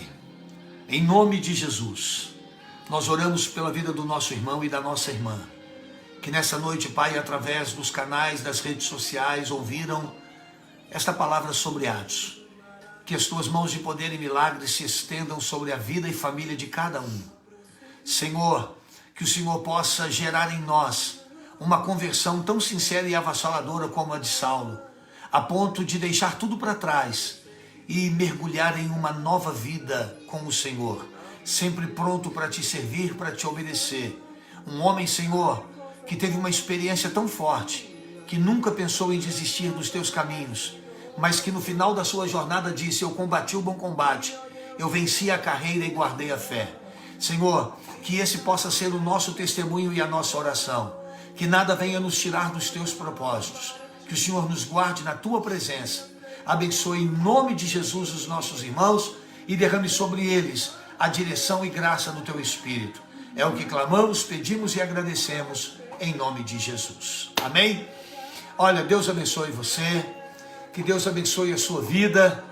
em nome de Jesus, nós oramos pela vida do nosso irmão e da nossa irmã, que nessa noite, Pai, através dos canais, das redes sociais, ouviram esta palavra sobre Atos. Que as tuas mãos de poder e milagres se estendam sobre a vida e família de cada um. Senhor, que o Senhor possa gerar em nós uma conversão tão sincera e avassaladora como a de Saulo, a ponto de deixar tudo para trás e mergulhar em uma nova vida com o Senhor, sempre pronto para te servir, para te obedecer. Um homem, Senhor, que teve uma experiência tão forte, que nunca pensou em desistir dos teus caminhos, mas que no final da sua jornada disse, eu combati o bom combate, eu venci a carreira e guardei a fé. Senhor, que esse possa ser o nosso testemunho e a nossa oração, que nada venha nos tirar dos teus propósitos, que o Senhor nos guarde na tua presença, abençoe em nome de Jesus os nossos irmãos e derrame sobre eles a direção e graça do teu Espírito. É o que clamamos, pedimos e agradecemos em nome de Jesus. Amém? Olha, Deus abençoe você. Que Deus abençoe a sua vida.